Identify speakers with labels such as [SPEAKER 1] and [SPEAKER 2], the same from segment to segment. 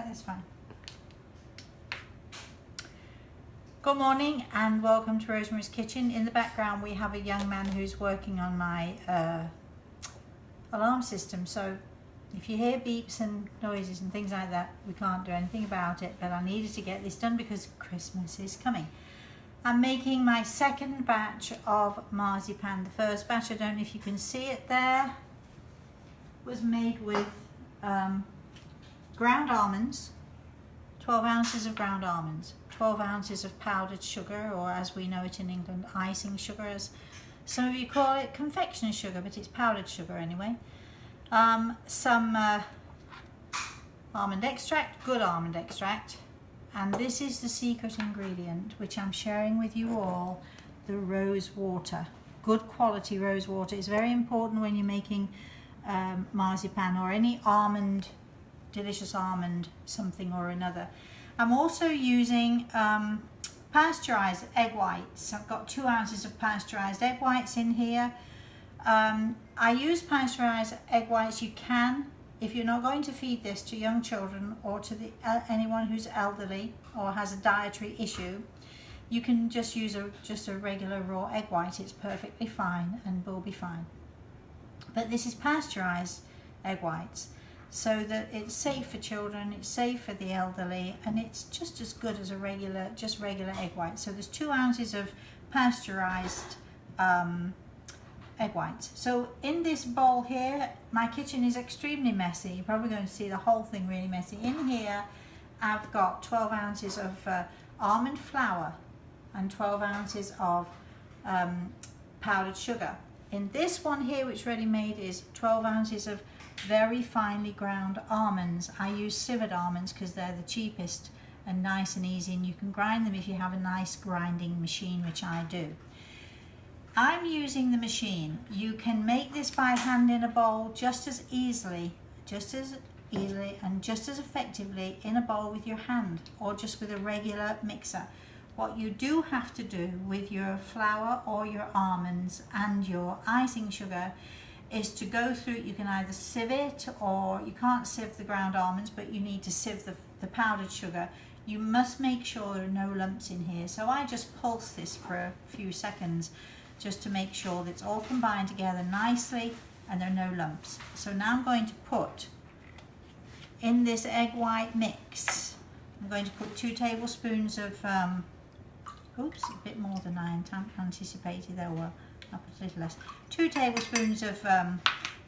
[SPEAKER 1] that's fine. Good morning and welcome to Rosemary's Kitchen. In the background we have a young man who's working on my alarm system, so if you hear beeps and noises and things like that, we can't do anything about it, but I needed to get this done because Christmas is coming. I'm making my second batch of marzipan. The first batch, I don't know if you can see it there, was made with ground almonds, 12 ounces of ground almonds, 12 ounces of powdered sugar, or as we know it in England, icing sugar, as some of you call it, confectioner sugar, but it's powdered sugar anyway. Some almond extract, good almond extract, and this is the secret ingredient which I'm sharing with you all, the rose water. Good quality rose water is very important when you're making marzipan or any almond, delicious almond something or another. I'm also using pasteurized egg whites. I've got 2 ounces of pasteurized egg whites in here. I use pasteurized egg whites. You can, if you're not going to feed this to young children or to anyone who's elderly or has a dietary issue, you can just use a regular raw egg white. It's perfectly fine and will be fine. But this is pasteurized egg whites, so that it's safe for children, it's safe for the elderly, and it's just as good as a regular egg white. So there's 2 ounces of pasteurized egg whites. So in this bowl here, my kitchen is extremely messy. You're probably going to see the whole thing really messy. In here, I've got 12 ounces of almond flour and 12 ounces of powdered sugar. In this one here, which ready made, is 12 ounces of very finely ground almonds. I use civet almonds because they're the cheapest and nice and easy, and you can grind them if you have a nice grinding machine, which I do. I'm using the machine. You can make this by hand in a bowl just as easily and just as effectively in a bowl with your hand or just with a regular mixer. What you do have to do with your flour or your almonds and your icing sugar is to go through, you can either sieve it, or you can't sieve the ground almonds, but you need to sieve the powdered sugar. You must make sure there are no lumps in here. So I just pulse this for a few seconds just to make sure that it's all combined together nicely and there are no lumps. So now I'm going to put in this egg white mix, I'm going to put 2 tablespoons of oops, a bit more than I anticipated there. Well, I'll put a little less. 2 tablespoons of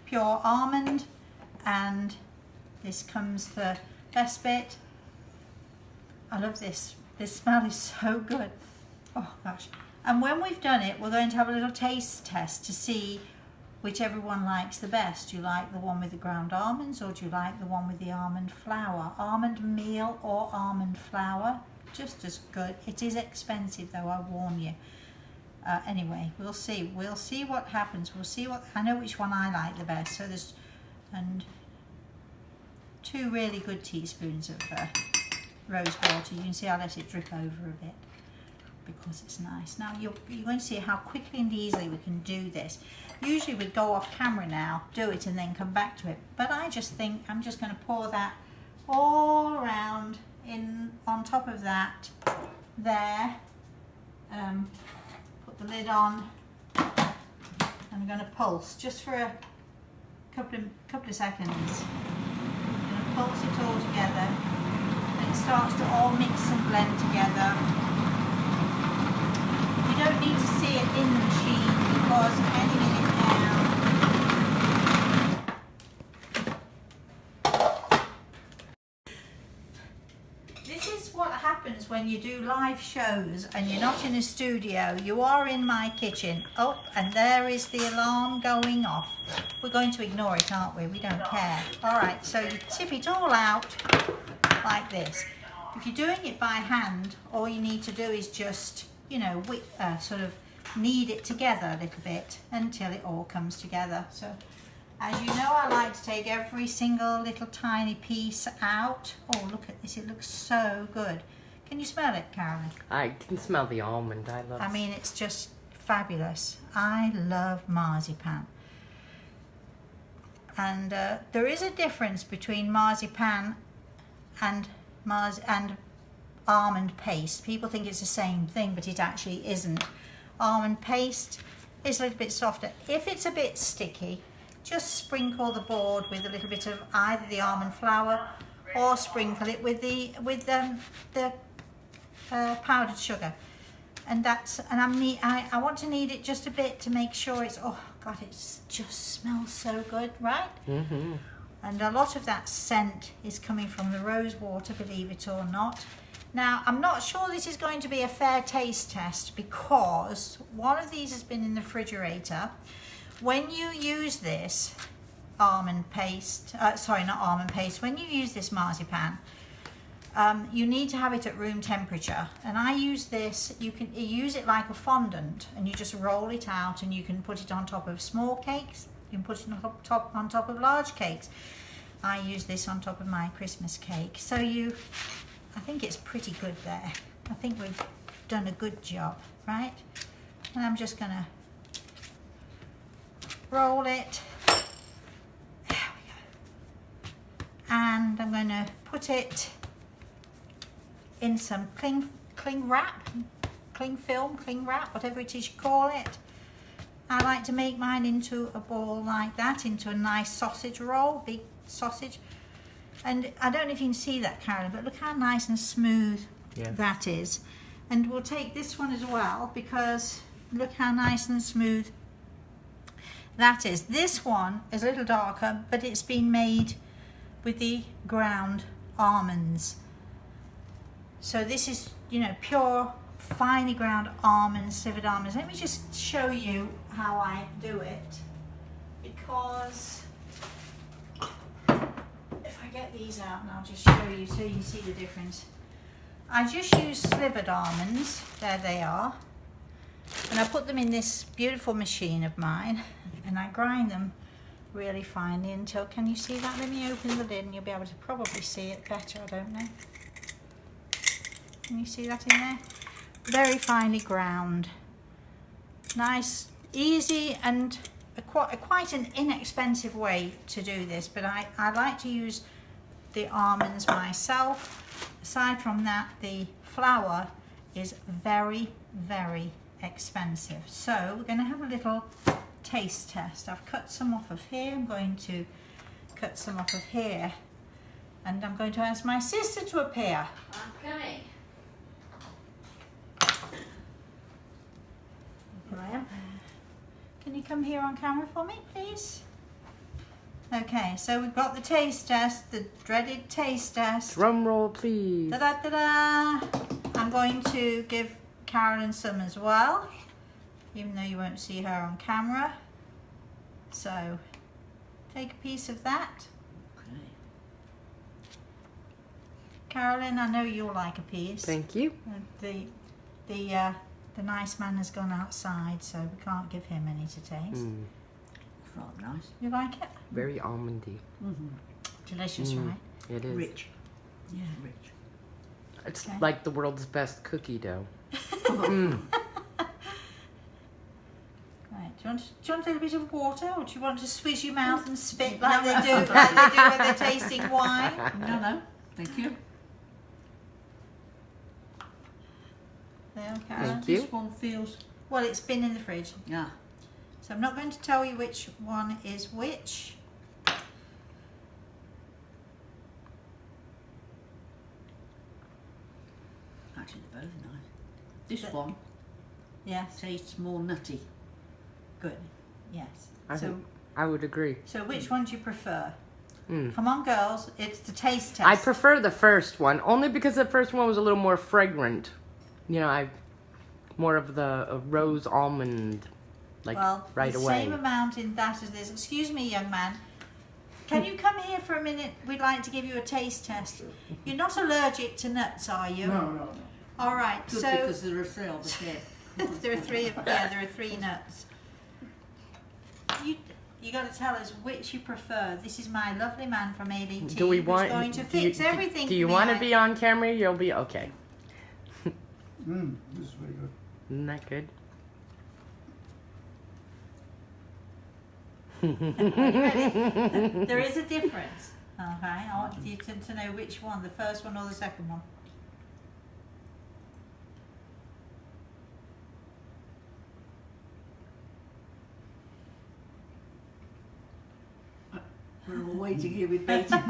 [SPEAKER 1] pure almond, and this comes the best bit. I love this. This smell is so good. Oh gosh. And when we've done it, we're going to have a little taste test to see which everyone likes the best. Do you like the one with the ground almonds, or do you like the one with the almond flour? Almond meal or almond flour? Just as good. It is expensive though, I warn you. Anyway, we'll see what happens. We'll see what, I know which one I like the best. So there's, and 2 really good teaspoons of rose water. You can see I let it drip over a bit because it's nice. Now you're going to see how quickly and easily we can do this. Usually we'd go off camera now, do it and then come back to it, but I just think I'm just going to pour that all around in on top of that there. Put the lid on, and I'm going to pulse just for a couple of seconds. I'm going to pulse it all together, and it starts to all mix and blend together. You don't need to see it in the machine because any minute now when you do live shows and you're not in a studio, you are in my kitchen. Oh, and there is the alarm going off. We're going to ignore it, aren't we? We don't care. All right, so you tip it all out like this. If you're doing it by hand, all you need to do is just, you know, sort of knead it together a little bit until it all comes together. So as you know, I like to take every single little tiny piece out. Oh, look at this, it looks so good. Can you smell it, Carolyn?
[SPEAKER 2] I can smell the almond. I
[SPEAKER 1] mean, it's just fabulous. I love marzipan. And there is a difference between marzipan and almond paste. People think it's the same thing, but it actually isn't. Almond paste is a little bit softer. If it's a bit sticky, just sprinkle the board with a little bit of either the almond flour or sprinkle it with the powdered sugar. And I want to knead it just a bit to make sure it's, oh God, it just smells so good, right?
[SPEAKER 2] Mm-hmm.
[SPEAKER 1] And a lot of that scent is coming from the rose water, believe it or not. Now, I'm not sure this is going to be a fair taste test because one of these has been in the refrigerator. When you use this almond paste, when you use this marzipan, you need to have it at room temperature. And I use this, you can use it like a fondant and you just roll it out and you can put it on top of small cakes. You can put it on top of large cakes. I use this on top of my Christmas cake. So I think it's pretty good there. I think we've done a good job, right? And I'm just gonna roll it. There we go. And I'm gonna put it in some cling wrap, cling film, cling wrap, whatever it is you call it. I like to make mine into a ball like that, into a nice sausage roll, big sausage. And I don't know if you can see that, Carolyn, but look how nice and smooth that is. And we'll take this one as well because look how nice and smooth that is. This one is a little darker, but it's been made with the ground almonds. So this is, you know, pure, finely ground almonds, slivered almonds. Let me just show you how I do it, because if I get these out and I'll just show you so you can see the difference. I just use slivered almonds, there they are, and I put them in this beautiful machine of mine and I grind them really finely until, can you see that? Let me open the lid and you'll be able to probably see it better, I don't know. Can you see that in there? Very finely ground. Nice, easy, and quite an inexpensive way to do this, but I like to use the almonds myself. Aside from that, the flour is very, very expensive. So we're going to have a little taste test. I've cut some off of here. I'm going to cut some off of here. And I'm going to ask my sister to appear.
[SPEAKER 3] I'm coming.
[SPEAKER 1] Here I am. Can you come here on camera for me, please? Okay, so we've got the taste test, the dreaded taste test.
[SPEAKER 2] Drum roll, please.
[SPEAKER 1] Da-da-da-da! I'm going to give Carolyn some as well, even though you won't see her on camera. So, take a piece of that.
[SPEAKER 3] Okay.
[SPEAKER 1] Carolyn, I know you'll like a piece.
[SPEAKER 2] Thank you.
[SPEAKER 1] The nice man has gone outside, so we can't give him any to taste.
[SPEAKER 3] It's rather nice.
[SPEAKER 1] You like it?
[SPEAKER 2] Very almondy.
[SPEAKER 1] Delicious, right?
[SPEAKER 2] It is.
[SPEAKER 3] Rich.
[SPEAKER 1] Yeah.
[SPEAKER 3] Rich.
[SPEAKER 2] It's
[SPEAKER 1] Okay.
[SPEAKER 2] like the world's best cookie dough.
[SPEAKER 1] Right. Do you want a little bit of water, or do you want to swizz your mouth and spit like they do when they're tasting wine?
[SPEAKER 3] No, thank you.
[SPEAKER 1] There, Carolyn.
[SPEAKER 2] Thank you.
[SPEAKER 3] This one feels...
[SPEAKER 1] Well, it's been in the fridge,
[SPEAKER 3] Yeah.
[SPEAKER 1] so I'm not going to tell you which one is which.
[SPEAKER 3] Actually, they're both nice. This
[SPEAKER 1] But-
[SPEAKER 3] one
[SPEAKER 1] Yes.
[SPEAKER 3] tastes more nutty.
[SPEAKER 1] Good. Yes.
[SPEAKER 2] I would agree.
[SPEAKER 1] So which one do you prefer?
[SPEAKER 2] Mm.
[SPEAKER 1] Come on, girls. It's the taste test.
[SPEAKER 2] I prefer the first one, only because the first one was a little more fragrant. You know, more of the rose almond, like right
[SPEAKER 1] the
[SPEAKER 2] away.
[SPEAKER 1] same amount in that as this. Excuse me, young man. Can you come here for a minute? We'd like to give you a taste test. You're not allergic to nuts, are you?
[SPEAKER 3] No.
[SPEAKER 1] All right.
[SPEAKER 3] Good,
[SPEAKER 1] so
[SPEAKER 3] because there are three of us here.
[SPEAKER 1] there are three. There are three nuts. You got to tell us which you prefer. This is my lovely man from ABT.
[SPEAKER 2] Do we want?
[SPEAKER 1] Who's going to fix everything?
[SPEAKER 2] Do you want to be on camera? You'll be okay.
[SPEAKER 4] This is very good.
[SPEAKER 2] Isn't that good?
[SPEAKER 1] There is a difference. Okay, I want you to know which one, the first one or the second one.
[SPEAKER 3] We're all waiting here with bated breath.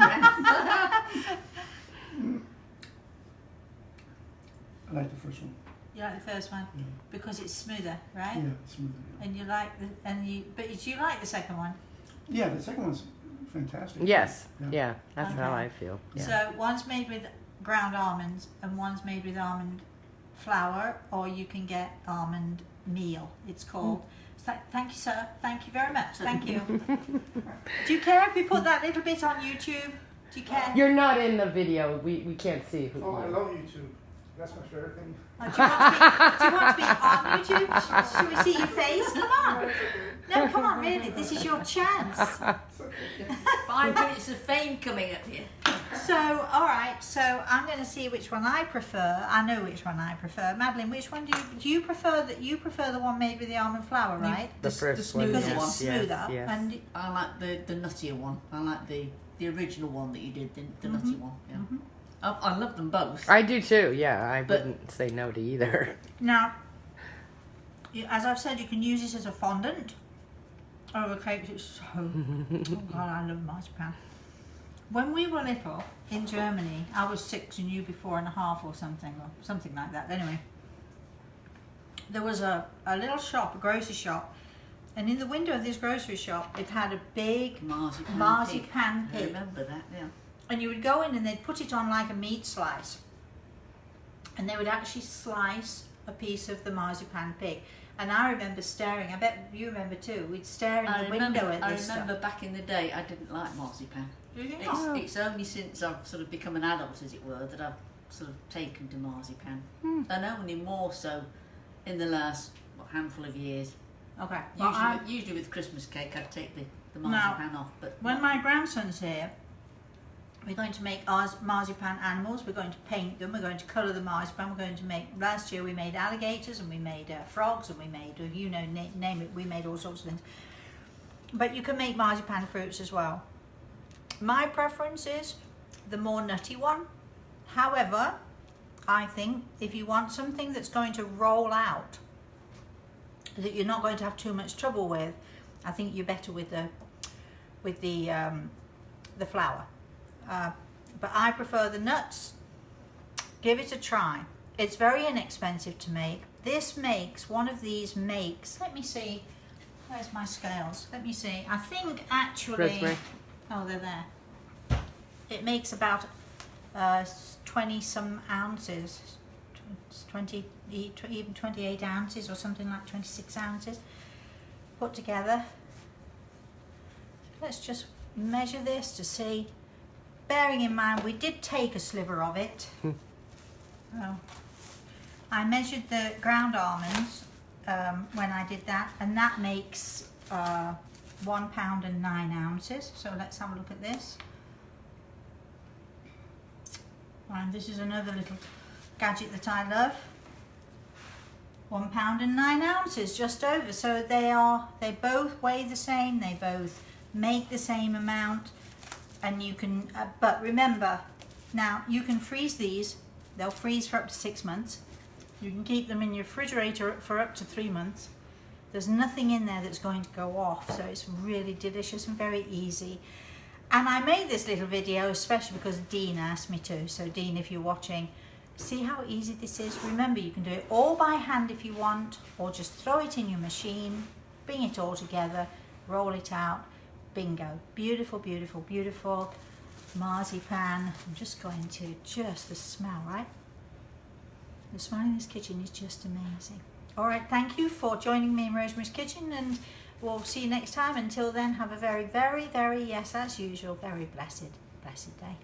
[SPEAKER 4] I like the first one.
[SPEAKER 1] You like the first one
[SPEAKER 4] Yeah.
[SPEAKER 1] because it's smoother, right?
[SPEAKER 4] Yeah, smoother. Yeah.
[SPEAKER 1] And you like but do you like the second one?
[SPEAKER 4] Yeah, the second one's fantastic.
[SPEAKER 2] Yes.
[SPEAKER 4] Yeah.
[SPEAKER 2] Yeah, that's how
[SPEAKER 1] Okay.
[SPEAKER 2] I feel. Yeah.
[SPEAKER 1] So one's made with ground almonds and one's made with almond flour, or you can get almond meal. It's called. It's like, thank you, sir. Thank you very much. Thank you. Do you care if we put that little bit on YouTube? Do you care?
[SPEAKER 2] You're not in the video. We can't see who.
[SPEAKER 4] Oh, I love YouTube. That's my favorite thing.
[SPEAKER 1] Do you want to be on YouTube? Should we see your face? Come on. No, come on, really. This is your chance.
[SPEAKER 3] 5 minutes of fame coming up here.
[SPEAKER 1] So, all right. So I'm going to see which one I prefer. I know which one I prefer. Madeline, which one do you prefer? That you prefer the one made with the almond flour, right?
[SPEAKER 2] The first one,
[SPEAKER 1] Because
[SPEAKER 3] smoother
[SPEAKER 1] it's
[SPEAKER 3] one.
[SPEAKER 1] smoother.
[SPEAKER 2] Yes.
[SPEAKER 1] And
[SPEAKER 3] I like the nuttier one. I like the original one that you did, the nutty one. Yeah. I love them both.
[SPEAKER 2] I do too. Yeah, I
[SPEAKER 3] But-
[SPEAKER 2] wouldn't say no to either.
[SPEAKER 1] now, as I've said, you can use this as a fondant over cakes. It's so. Oh God, I love marzipan. When we were little in Germany, I was 6 and you be 4.5 or something like that. Anyway, there was a little shop, a grocery shop, and in the window of this grocery shop, it had a big marzipan
[SPEAKER 3] I
[SPEAKER 1] pig.
[SPEAKER 3] remember that, yeah.
[SPEAKER 1] And you would go in and they'd put it on like a meat slice. And they would actually slice a piece of the marzipan pig. And I remember staring, I bet you remember too, we'd stare in the window at this
[SPEAKER 3] I remember
[SPEAKER 1] stuff.
[SPEAKER 3] back in the day, I didn't like marzipan.
[SPEAKER 1] Do you think not?
[SPEAKER 3] It's only since I've sort of become an adult, as it were, that I've sort of taken to marzipan. And only more so in the last handful of years.
[SPEAKER 1] Okay. Well,
[SPEAKER 3] Usually with Christmas cake, I'd take the
[SPEAKER 1] Now,
[SPEAKER 3] marzipan off. But
[SPEAKER 1] when my grandson's here, we're going to make our marzipan animals. We're going to paint them. We're going to colour the marzipan. We're going to make. Last year we made alligators and we made frogs and we made, name it. We made all sorts of things. But you can make marzipan fruits as well. My preference is the more nutty one. However, I think if you want something that's going to roll out, that you're not going to have too much trouble with, I think you're better with the flour. But I prefer the nuts. Give it a try. It's very inexpensive to make. One of these makes, let me see, where's my scales? Let me see. I think actually,
[SPEAKER 2] Rosemary.
[SPEAKER 1] oh, they're there. It makes about 20 some ounces, even 28 ounces or something like 26 ounces put together. Let's just measure this to see. Bearing in mind, we did take a sliver of it. Oh. I measured the ground almonds when I did that, and that makes 1 pound and 9 ounces. So let's have a look at this. And this is another little gadget that I love. 1 pound and 9 ounces, just over. So they both weigh the same. They both make the same amount. And you can, but remember, now you can freeze these. They'll freeze for up to 6 months. You can keep them in your refrigerator for up to 3 months. There's nothing in there that's going to go off, so it's really delicious and very easy. And I made this little video especially because Dean asked me to. So Dean, if you're watching, see how easy this is. Remember, you can do it all by hand if you want, or just throw it in your machine, bring it all together, roll it out. Bingo. Beautiful, beautiful, beautiful marzipan. I'm just going to the smell, right? The smell in this kitchen is just amazing. All right, thank you for joining me in Rosemary's Kitchen, and we'll see you next time. Until then, have a very, very, very, yes, as usual, very blessed day.